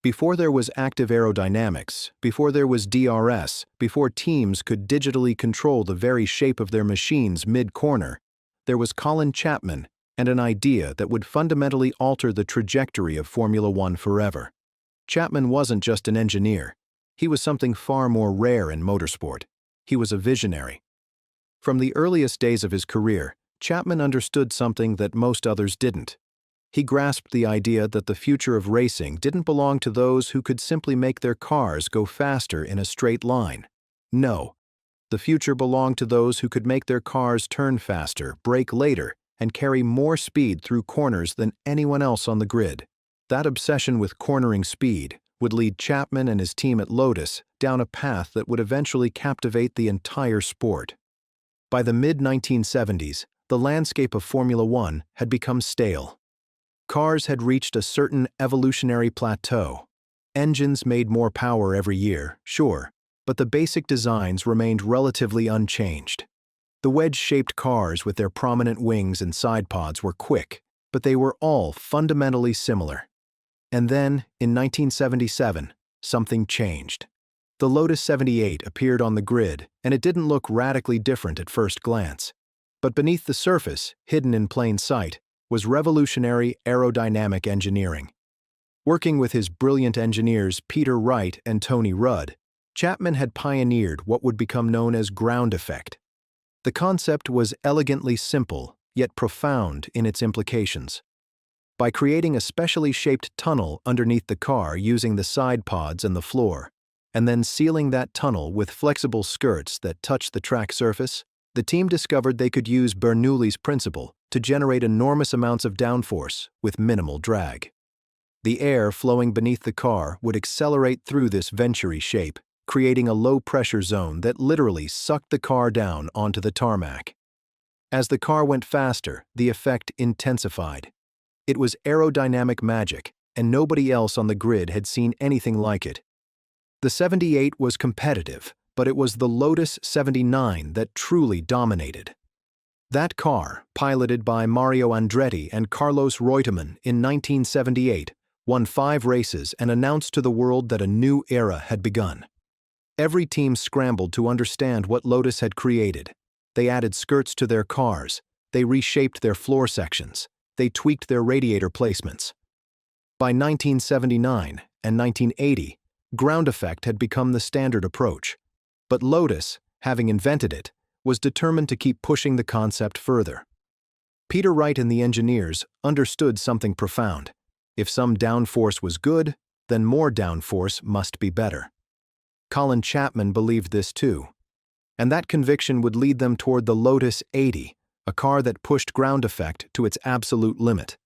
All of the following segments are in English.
Before there was active aerodynamics, before there was DRS, before teams could digitally control the very shape of their machines mid-corner, there was Colin Chapman and an idea that would fundamentally alter the trajectory of Formula One forever. Chapman wasn't just an engineer. He was something far more rare in motorsport. He was a visionary. From the earliest days of his career, Chapman understood something that most others didn't. He grasped the idea that the future of racing didn't belong to those who could simply make their cars go faster in a straight line. No, the future belonged to those who could make their cars turn faster, brake later, and carry more speed through corners than anyone else on the grid. That obsession with cornering speed would lead Chapman and his team at Lotus down a path that would eventually captivate the entire sport. By the mid-1970s, the landscape of Formula One had become stale. Cars had reached a certain evolutionary plateau. Engines made more power every year, sure, but the basic designs remained relatively unchanged. The wedge-shaped cars with their prominent wings and side pods were quick, but they were all fundamentally similar. And then, in 1977, something changed. The Lotus 78 appeared on the grid, and it didn't look radically different at first glance. But beneath the surface, hidden in plain sight, was revolutionary aerodynamic engineering. Working with his brilliant engineers Peter Wright and Tony Rudd, Chapman had pioneered what would become known as ground effect. The concept was elegantly simple, yet profound in its implications. By creating a specially shaped tunnel underneath the car using the side pods and the floor, and then sealing that tunnel with flexible skirts that touch the track surface, the team discovered they could use Bernoulli's principle to generate enormous amounts of downforce with minimal drag. The air flowing beneath the car would accelerate through this venturi shape, creating a low-pressure zone that literally sucked the car down onto the tarmac. As the car went faster, the effect intensified. It was aerodynamic magic, and nobody else on the grid had seen anything like it. The 78 was competitive, but it was the Lotus 79 that truly dominated. That car, piloted by Mario Andretti and Carlos Reutemann in 1978, won 5 races and announced to the world that a new era had begun. Every team scrambled to understand what Lotus had created. They added skirts to their cars, they reshaped their floor sections, they tweaked their radiator placements. By 1979 and 1980, ground effect had become the standard approach. But Lotus, having invented it, was determined to keep pushing the concept further. Peter Wright and the engineers understood something profound. If some downforce was good, then more downforce must be better. Colin Chapman believed this too. And that conviction would lead them toward the Lotus 80, a car that pushed ground effect to its absolute limit.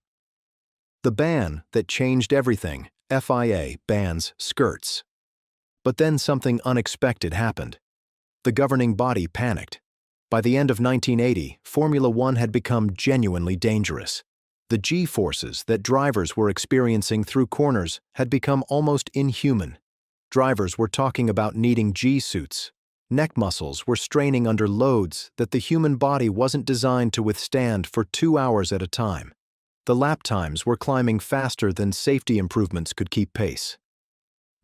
The ban that changed everything, FIA bans skirts. But then something unexpected happened. The governing body panicked. By the end of 1980, Formula One had become genuinely dangerous. The G-forces that drivers were experiencing through corners had become almost inhuman. Drivers were talking about needing G-suits. Neck muscles were straining under loads that the human body wasn't designed to withstand for 2 hours at a time. The lap times were climbing faster than safety improvements could keep pace.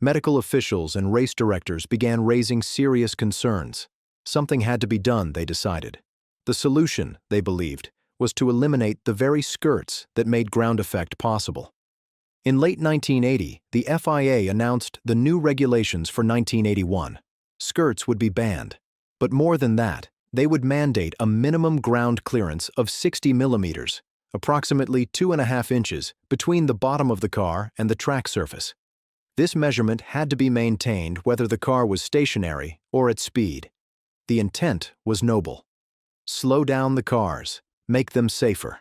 Medical officials and race directors began raising serious concerns. Something had to be done, they decided. The solution, they believed, was to eliminate the very skirts that made ground effect possible. In late 1980, the FIA announced the new regulations for 1981. Skirts would be banned. But more than that, they would mandate a minimum ground clearance of 60 millimeters, approximately 2.5 inches, between the bottom of the car and the track surface. This measurement had to be maintained whether the car was stationary or at speed. The intent was noble. Slow down the cars, make them safer.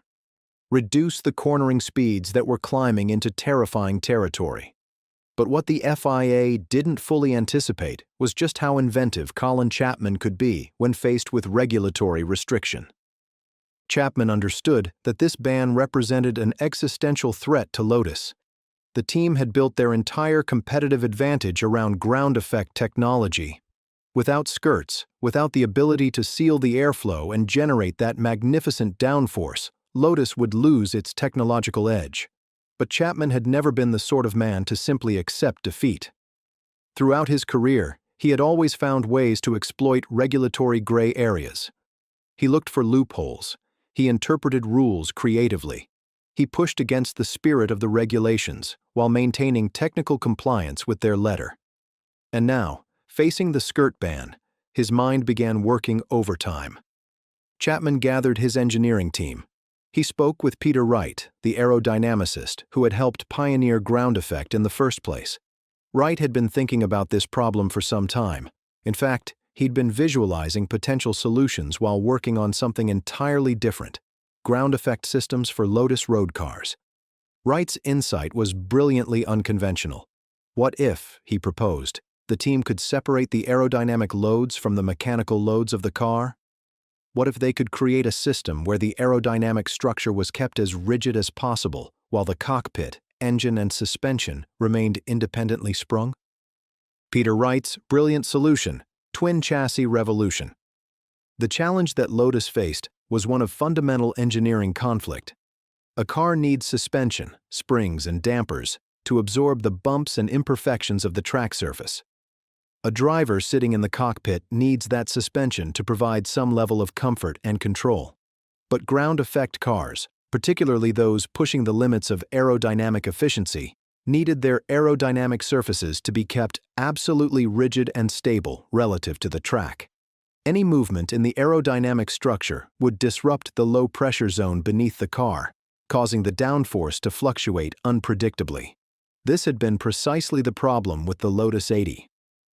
Reduce the cornering speeds that were climbing into terrifying territory. But what the FIA didn't fully anticipate was just how inventive Colin Chapman could be when faced with regulatory restriction. Chapman understood that this ban represented an existential threat to Lotus. The team had built their entire competitive advantage around ground effect technology. Without skirts, without the ability to seal the airflow and generate that magnificent downforce, Lotus would lose its technological edge. But Chapman had never been the sort of man to simply accept defeat. Throughout his career, he had always found ways to exploit regulatory gray areas. He looked for loopholes. He interpreted rules creatively. He pushed against the spirit of the regulations while maintaining technical compliance with their letter. And now, facing the skirt ban, his mind began working overtime. Chapman gathered his engineering team. He spoke with Peter Wright, the aerodynamicist who had helped pioneer ground effect in the first place. Wright had been thinking about this problem for some time. In fact, he'd been visualizing potential solutions while working on something entirely different: ground effect systems for Lotus road cars. Wright's insight was brilliantly unconventional. What if, he proposed, the team could separate the aerodynamic loads from the mechanical loads of the car? What if they could create a system where the aerodynamic structure was kept as rigid as possible, while the cockpit, engine, and suspension remained independently sprung? Peter Wright's brilliant solution: twin chassis revolution. The challenge that Lotus faced was one of fundamental engineering conflict. A car needs suspension, springs, and dampers to absorb the bumps and imperfections of the track surface. A driver sitting in the cockpit needs that suspension to provide some level of comfort and control. But ground effect cars, particularly those pushing the limits of aerodynamic efficiency, needed their aerodynamic surfaces to be kept absolutely rigid and stable relative to the track. Any movement in the aerodynamic structure would disrupt the low-pressure zone beneath the car, causing the downforce to fluctuate unpredictably. This had been precisely the problem with the Lotus 80.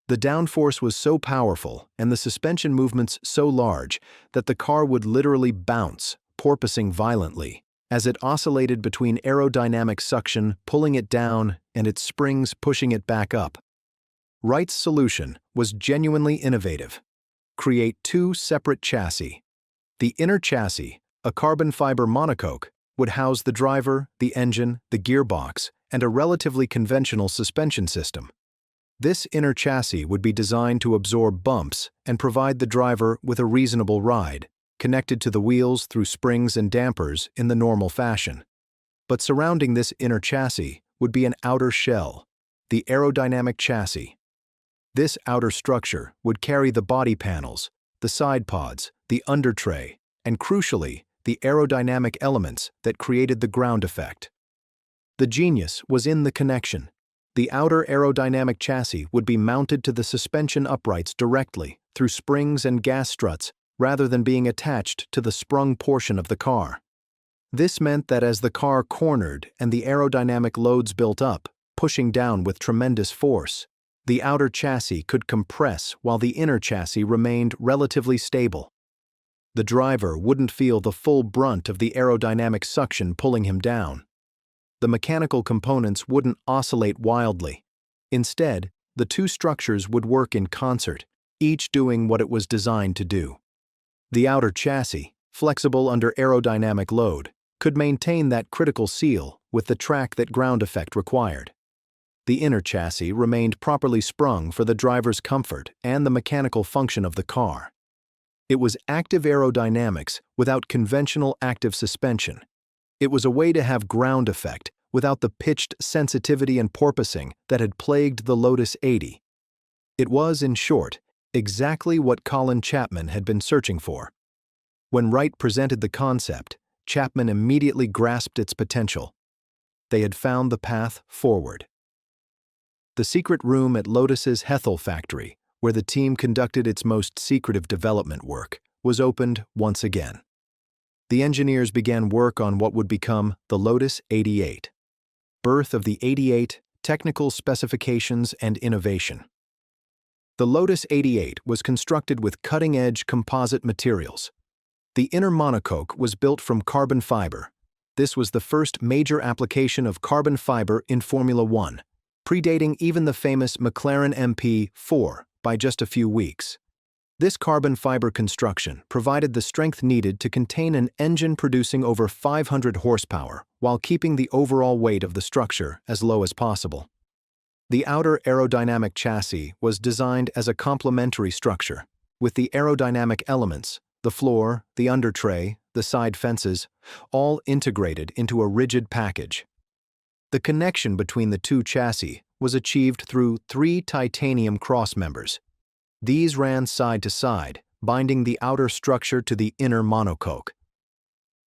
The downforce was so powerful and the suspension movements so large that the car would literally bounce, porpoising violently, as it oscillated between aerodynamic suction pulling it down and its springs pushing it back up. Wright's solution was genuinely innovative. Create two separate chassis. The inner chassis, a carbon fiber monocoque, would house the driver, the engine, the gearbox, and a relatively conventional suspension system. This inner chassis would be designed to absorb bumps and provide the driver with a reasonable ride, connected to the wheels through springs and dampers in the normal fashion. But surrounding this inner chassis would be an outer shell, the aerodynamic chassis. This outer structure would carry the body panels, the side pods, the under tray, and crucially, the aerodynamic elements that created the ground effect. The genius was in the connection. The outer aerodynamic chassis would be mounted to the suspension uprights directly through springs and gas struts rather than being attached to the sprung portion of the car. This meant that as the car cornered and the aerodynamic loads built up, pushing down with tremendous force, the outer chassis could compress while the inner chassis remained relatively stable. The driver wouldn't feel the full brunt of the aerodynamic suction pulling him down. The mechanical components wouldn't oscillate wildly. Instead, the two structures would work in concert, each doing what it was designed to do. The outer chassis, flexible under aerodynamic load, could maintain that critical seal with the track that ground effect required. The inner chassis remained properly sprung for the driver's comfort and the mechanical function of the car. It was active aerodynamics without conventional active suspension. It was a way to have ground effect without the pitched sensitivity and porpoising that had plagued the Lotus 80. It was, in short, exactly what Colin Chapman had been searching for. When Wright presented the concept, Chapman immediately grasped its potential. They had found the path forward. The secret room at Lotus's Hethel factory, where the team conducted its most secretive development work, was opened once again. The engineers began work on what would become the Lotus 88. Birth of the 88, technical specifications and innovation. The Lotus 88 was constructed with cutting-edge composite materials. The inner monocoque was built from carbon fiber. This was the first major application of carbon fiber in Formula One, predating even the famous McLaren MP4 by just a few weeks. This carbon fiber construction provided the strength needed to contain an engine producing over 500 horsepower while keeping the overall weight of the structure as low as possible. The outer aerodynamic chassis was designed as a complementary structure, with the aerodynamic elements, the floor, the under tray, the side fences, all integrated into a rigid package. The connection between the two chassis was achieved through 3 titanium crossmembers. These ran side to side, binding the outer structure to the inner monocoque.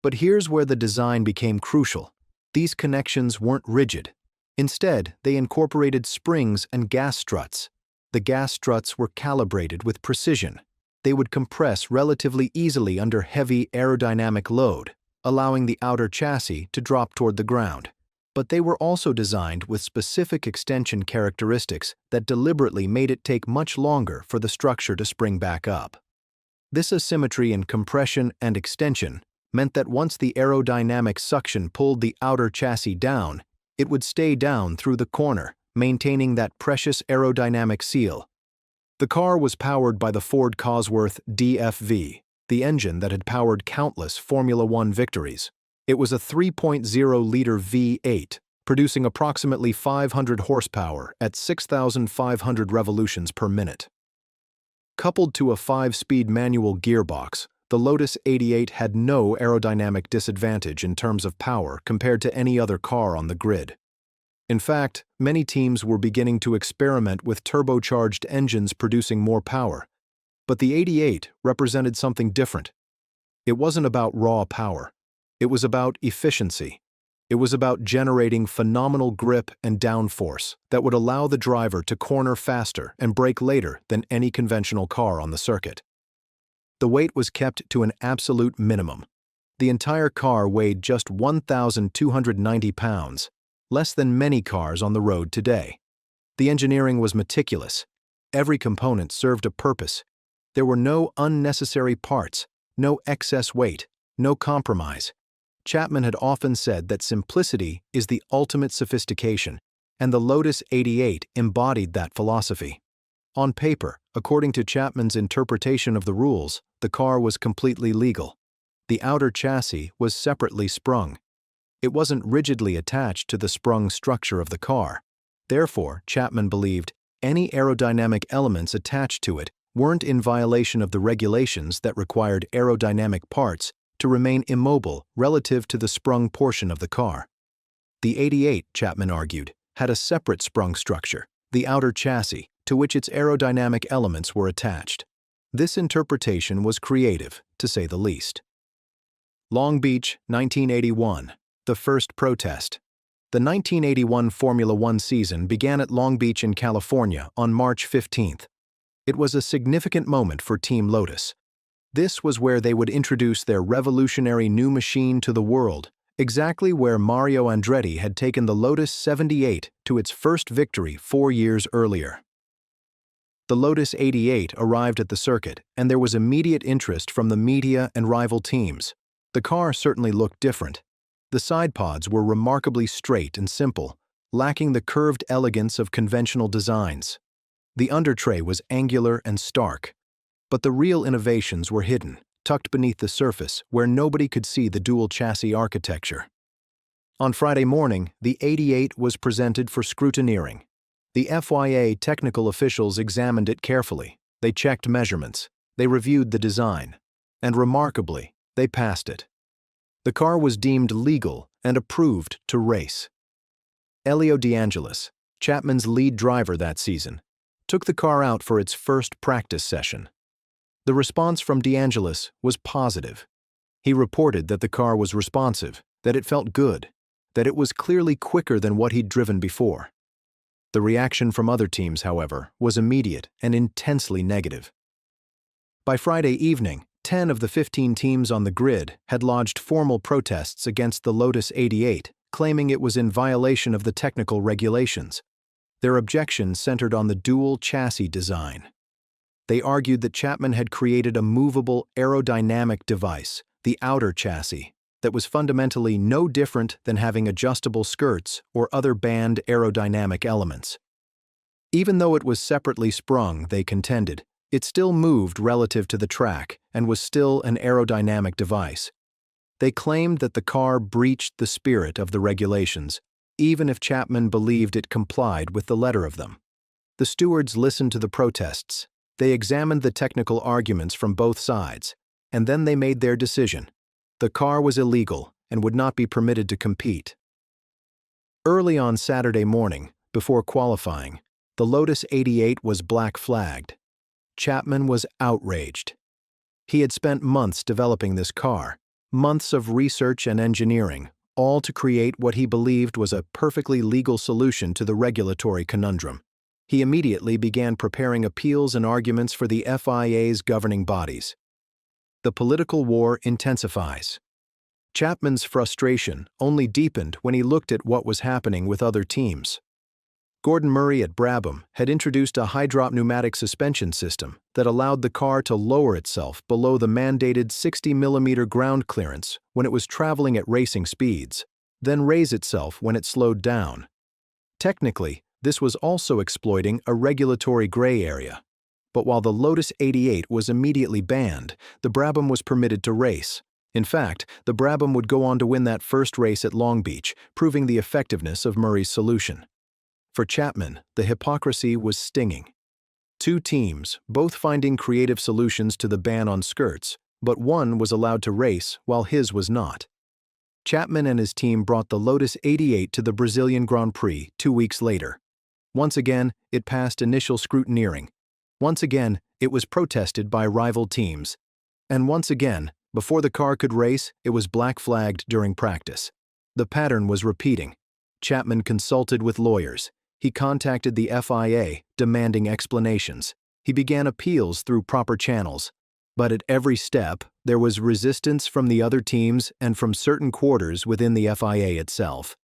But here's where the design became crucial. These connections weren't rigid. Instead, they incorporated springs and gas struts. The gas struts were calibrated with precision. They would compress relatively easily under heavy aerodynamic load, allowing the outer chassis to drop toward the ground. But they were also designed with specific extension characteristics that deliberately made it take much longer for the structure to spring back up. This asymmetry in compression and extension meant that once the aerodynamic suction pulled the outer chassis down, it would stay down through the corner, maintaining that precious aerodynamic seal. The car was powered by the Ford Cosworth DFV, the engine that had powered countless Formula One victories. It was a 3.0-liter V8, producing approximately 500 horsepower at 6,500 revolutions per minute. Coupled to a 5-speed manual gearbox, the Lotus 88 had no aerodynamic disadvantage in terms of power compared to any other car on the grid. In fact, many teams were beginning to experiment with turbocharged engines producing more power. But the 88 represented something different. It wasn't about raw power. It was about efficiency. It was about generating phenomenal grip and downforce that would allow the driver to corner faster and brake later than any conventional car on the circuit. The weight was kept to an absolute minimum. The entire car weighed just 1,290 pounds, less than many cars on the road today. The engineering was meticulous. Every component served a purpose. There were no unnecessary parts, no excess weight, no compromise. Chapman had often said that simplicity is the ultimate sophistication, and the Lotus 88 embodied that philosophy. On paper, according to Chapman's interpretation of the rules, the car was completely legal. The outer chassis was separately sprung. It wasn't rigidly attached to the sprung structure of the car. Therefore, Chapman believed any aerodynamic elements attached to it weren't in violation of the regulations that required aerodynamic parts to remain immobile relative to the sprung portion of the car. The 88, Chapman argued, had a separate sprung structure, the outer chassis, to which its aerodynamic elements were attached. This interpretation was creative, to say the least. Long Beach, 1981. The first protest. The 1981 Formula One season began at Long Beach in California on March 15th. It was a significant moment for Team Lotus. This was where they would introduce their revolutionary new machine to the world, exactly where Mario Andretti had taken the Lotus 78 to its first victory 4 years earlier. The Lotus 88 arrived at the circuit, and there was immediate interest from the media and rival teams. The car certainly looked different. The side pods were remarkably straight and simple, lacking the curved elegance of conventional designs. The undertray was angular and stark. But the real innovations were hidden, tucked beneath the surface where nobody could see the dual chassis architecture. On Friday morning, the 88 was presented for scrutineering. The FIA technical officials examined it carefully. They checked measurements. They reviewed the design. And remarkably, they passed it. The car was deemed legal and approved to race. Elio De Angelis, Chapman's lead driver that season, took the car out for its first practice session. The response from De Angelis was positive. He reported that the car was responsive, that it felt good, that it was clearly quicker than what he'd driven before. The reaction from other teams, however, was immediate and intensely negative. By Friday evening, 10 of the 15 teams on the grid had lodged formal protests against the Lotus 88, claiming it was in violation of the technical regulations. Their objections centered on the dual chassis design. They argued that Chapman had created a movable aerodynamic device, the outer chassis, that was fundamentally no different than having adjustable skirts or other band aerodynamic elements. Even though it was separately sprung, they contended, it still moved relative to the track and was still an aerodynamic device. They claimed that the car breached the spirit of the regulations, even if Chapman believed it complied with the letter of them. The stewards listened to the protests. They examined the technical arguments from both sides, and then they made their decision. The car was illegal and would not be permitted to compete. Early on Saturday morning, before qualifying, the Lotus 88 was black flagged. Chapman was outraged. He had spent months developing this car, months of research and engineering, all to create what he believed was a perfectly legal solution to the regulatory conundrum. He immediately began preparing appeals and arguments for the FIA's governing bodies. The political war intensifies. Chapman's frustration only deepened when he looked at what was happening with other teams. Gordon Murray at Brabham had introduced a high-drop pneumatic suspension system that allowed the car to lower itself below the mandated 60mm ground clearance when it was traveling at racing speeds, then raise itself when it slowed down. Technically, this was also exploiting a regulatory gray area. But while the Lotus 88 was immediately banned, the Brabham was permitted to race. In fact, the Brabham would go on to win that first race at Long Beach, proving the effectiveness of Murray's solution. For Chapman, the hypocrisy was stinging. Two teams, both finding creative solutions to the ban on skirts, but one was allowed to race while his was not. Chapman and his team brought the Lotus 88 to the Brazilian Grand Prix 2 weeks later. Once again, it passed initial scrutineering. Once again, it was protested by rival teams. And once again, before the car could race, it was black flagged during practice. The pattern was repeating. Chapman consulted with lawyers. He contacted the FIA, demanding explanations. He began appeals through proper channels. But at every step, there was resistance from the other teams and from certain quarters within the FIA itself.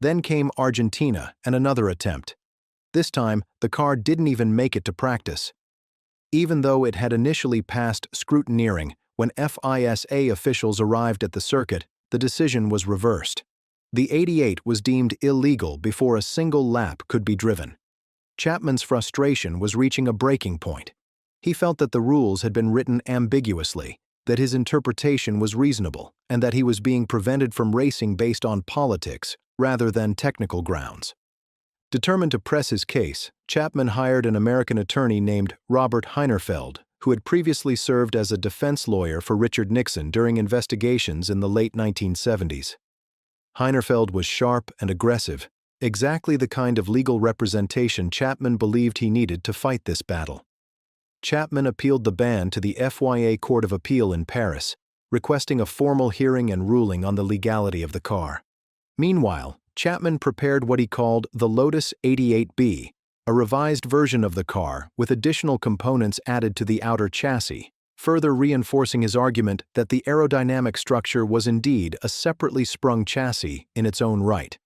Then came Argentina and another attempt. This time, the car didn't even make it to practice. Even though it had initially passed scrutineering, when FISA officials arrived at the circuit, the decision was reversed. The 88 was deemed illegal before a single lap could be driven. Chapman's frustration was reaching a breaking point. He felt that the rules had been written ambiguously, that his interpretation was reasonable, and that he was being prevented from racing based on politics rather than technical grounds. Determined to press his case, Chapman hired an American attorney named Robert Heinerfeld, who had previously served as a defense lawyer for Richard Nixon during investigations in the late 1970s. Heinerfeld was sharp and aggressive, exactly the kind of legal representation Chapman believed he needed to fight this battle. Chapman appealed the ban to the FIA Court of Appeal in Paris, requesting a formal hearing and ruling on the legality of the car. Meanwhile, Chapman prepared what he called the Lotus 88B, a revised version of the car with additional components added to the outer chassis, further reinforcing his argument that the aerodynamic structure was indeed a separately sprung chassis in its own right.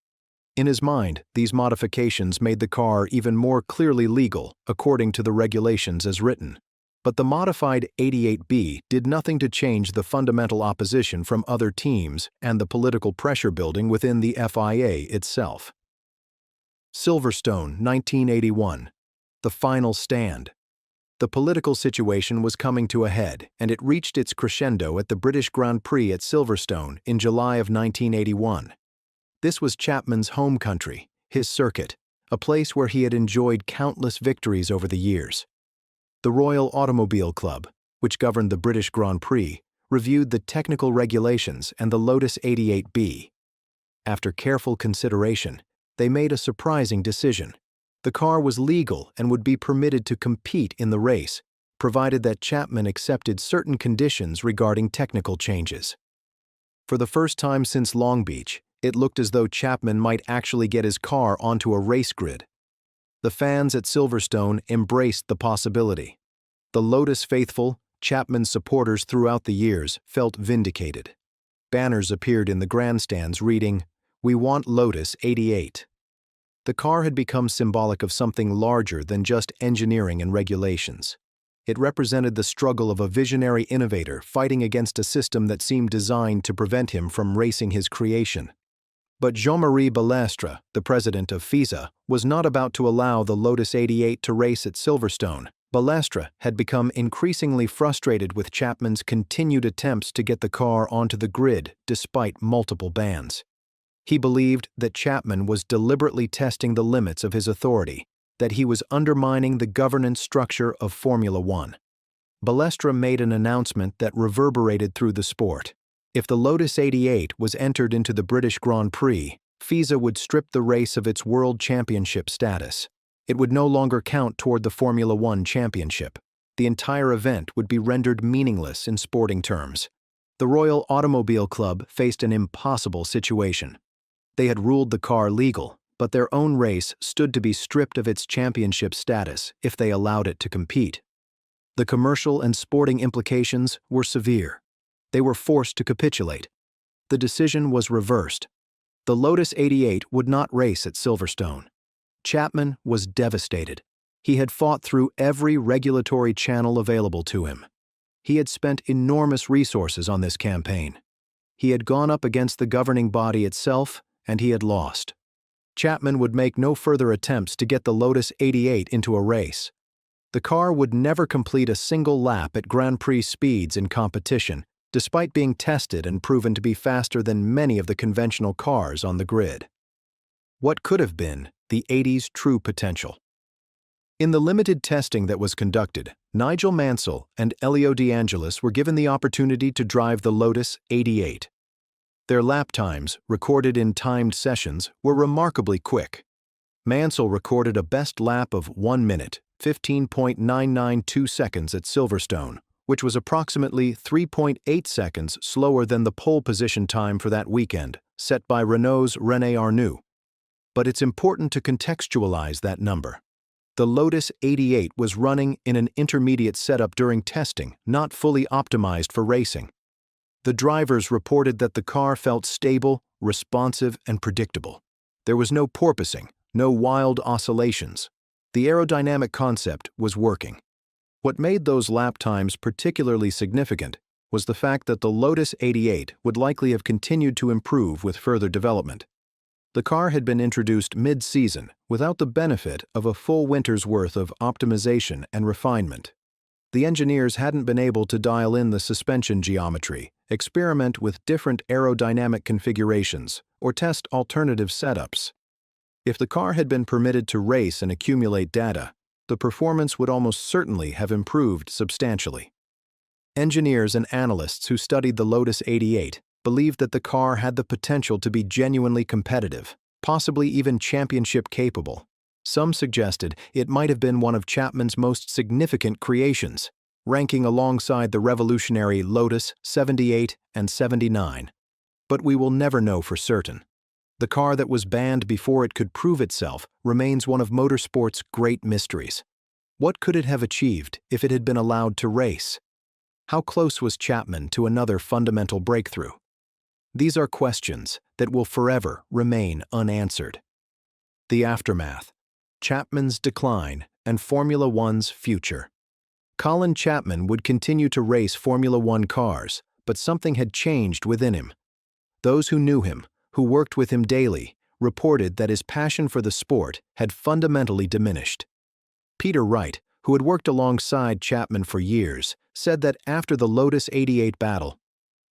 In his mind, these modifications made the car even more clearly legal according to the regulations as written. But the modified 88B did nothing to change the fundamental opposition from other teams and the political pressure building within the FIA itself. Silverstone, 1981. The final stand. The political situation was coming to a head, and it reached its crescendo at the British Grand Prix at Silverstone in July of 1981. This was Chapman's home country, his circuit, a place where he had enjoyed countless victories over the years. The Royal Automobile Club, which governed the British Grand Prix, reviewed the technical regulations and the Lotus 88B. After careful consideration, they made a surprising decision. The car was legal and would be permitted to compete in the race, provided that Chapman accepted certain conditions regarding technical changes. For the first time since Long Beach, it looked as though Chapman might actually get his car onto a race grid. The fans at Silverstone embraced the possibility. The Lotus faithful, Chapman's supporters throughout the years, felt vindicated. Banners appeared in the grandstands reading, "We want Lotus 88." The car had become symbolic of something larger than just engineering and regulations. It represented the struggle of a visionary innovator fighting against a system that seemed designed to prevent him from racing his creation. But Jean-Marie Balestre, the president of FISA, was not about to allow the Lotus 88 to race at Silverstone. Balestre had become increasingly frustrated with Chapman's continued attempts to get the car onto the grid despite multiple bans. He believed that Chapman was deliberately testing the limits of his authority, that he was undermining the governance structure of Formula One. Balestre made an announcement that reverberated through the sport. If the Lotus 88 was entered into the British Grand Prix, FISA would strip the race of its world championship status. It would no longer count toward the Formula One championship. The entire event would be rendered meaningless in sporting terms. The Royal Automobile Club faced an impossible situation. They had ruled the car legal, but their own race stood to be stripped of its championship status if they allowed it to compete. The commercial and sporting implications were severe. They were forced to capitulate. The decision was reversed. The Lotus 88 would not race at Silverstone. Chapman was devastated. He had fought through every regulatory channel available to him. He had spent enormous resources on this campaign. He had gone up against the governing body itself, and he had lost. Chapman would make no further attempts to get the Lotus 88 into a race. The car would never complete a single lap at Grand Prix speeds in competition, despite being tested and proven to be faster than many of the conventional cars on the grid. What could have been the 80's true potential? In the limited testing that was conducted, Nigel Mansell and Elio De Angelis were given the opportunity to drive the Lotus 88. Their lap times, recorded in timed sessions, were remarkably quick. Mansell recorded a best lap of 1 minute, 15.992 seconds at Silverstone, which was approximately 3.8 seconds slower than the pole position time for that weekend, set by Renault's René Arnoux. But it's important to contextualize that number. The Lotus 88 was running in an intermediate setup during testing, not fully optimized for racing. The drivers reported that the car felt stable, responsive, and predictable. There was no porpoising, no wild oscillations. The aerodynamic concept was working. What made those lap times particularly significant was the fact that the Lotus 88 would likely have continued to improve with further development. The car had been introduced mid-season without the benefit of a full winter's worth of optimization and refinement. The engineers hadn't been able to dial in the suspension geometry, experiment with different aerodynamic configurations, or test alternative setups. If the car had been permitted to race and accumulate data, the performance would almost certainly have improved substantially. Engineers and analysts who studied the Lotus 88 believed that the car had the potential to be genuinely competitive, possibly even championship-capable. Some suggested it might have been one of Chapman's most significant creations, ranking alongside the revolutionary Lotus 78 and 79. But we will never know for certain. The car that was banned before it could prove itself remains one of motorsport's great mysteries. What could it have achieved if it had been allowed to race? How close was Chapman to another fundamental breakthrough? These are questions that will forever remain unanswered. The aftermath, Chapman's decline, and Formula One's future. Colin Chapman would continue to race Formula One cars, but something had changed within him. Those who knew him, who worked with him daily, reported that his passion for the sport had fundamentally diminished. Peter Wright, who had worked alongside Chapman for years, said that after the Lotus 88 battle,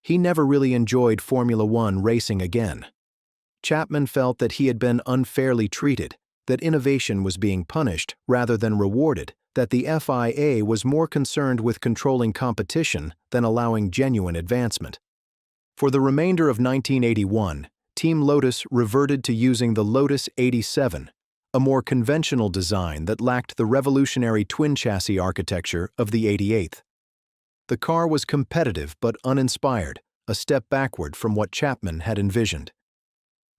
he never really enjoyed Formula One racing again. Chapman felt that he had been unfairly treated, that innovation was being punished rather than rewarded, that the FIA was more concerned with controlling competition than allowing genuine advancement. For the remainder of 1981, Team Lotus reverted to using the Lotus 87, a more conventional design that lacked the revolutionary twin-chassis architecture of the 88th. The car was competitive but uninspired, a step backward from what Chapman had envisioned.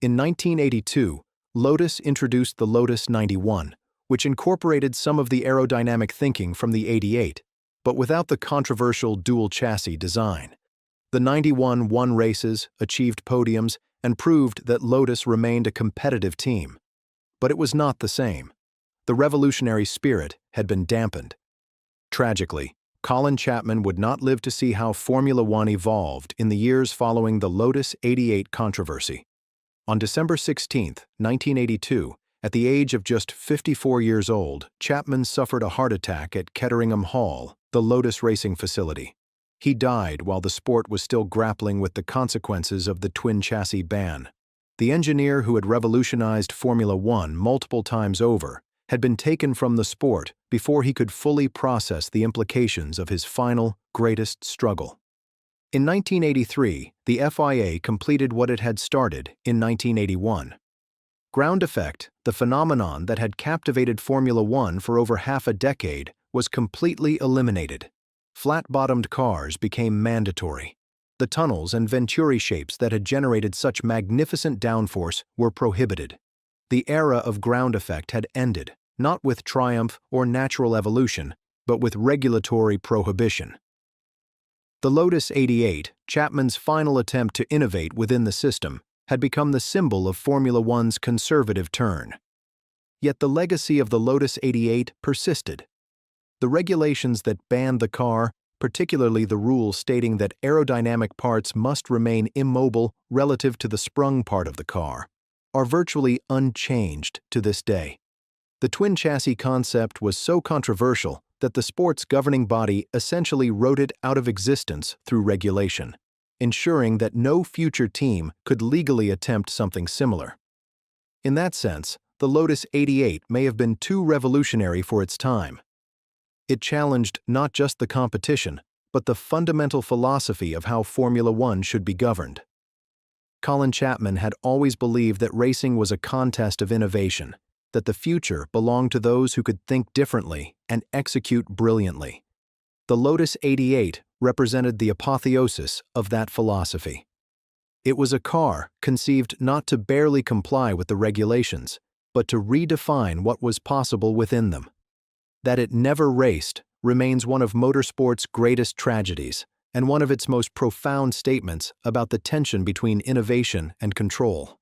In 1982, Lotus introduced the Lotus 91, which incorporated some of the aerodynamic thinking from the 88, but without the controversial dual-chassis design. The 91 won races, achieved podiums, and proved that Lotus remained a competitive team. But it was not the same. The revolutionary spirit had been dampened. Tragically, Colin Chapman would not live to see how Formula One evolved in the years following the Lotus 88 controversy. On December 16, 1982, at the age of just 54 years old, Chapman suffered a heart attack at Ketteringham Hall, the Lotus racing facility. He died while the sport was still grappling with the consequences of the twin-chassis ban. The engineer who had revolutionized Formula One multiple times over had been taken from the sport before he could fully process the implications of his final, greatest struggle. In 1983, the FIA completed what it had started in 1981. Ground effect, the phenomenon that had captivated Formula One for over half a decade, was completely eliminated. Flat-bottomed cars became mandatory. The tunnels and venturi shapes that had generated such magnificent downforce were prohibited. The era of ground effect had ended, not with triumph or natural evolution, but with regulatory prohibition. The Lotus 88, Chapman's final attempt to innovate within the system, had become the symbol of Formula One's conservative turn. Yet the legacy of the Lotus 88 persisted. The regulations that banned the car, particularly the rule stating that aerodynamic parts must remain immobile relative to the sprung part of the car, are virtually unchanged to this day. The twin chassis concept was so controversial that the sport's governing body essentially wrote it out of existence through regulation, ensuring that no future team could legally attempt something similar. In that sense, the Lotus 88 may have been too revolutionary for its time. It challenged not just the competition, but the fundamental philosophy of how Formula One should be governed. Colin Chapman had always believed that racing was a contest of innovation, that the future belonged to those who could think differently and execute brilliantly. The Lotus 88 represented the apotheosis of that philosophy. It was a car conceived not to barely comply with the regulations, but to redefine what was possible within them. That it never raced remains one of motorsport's greatest tragedies and one of its most profound statements about the tension between innovation and control.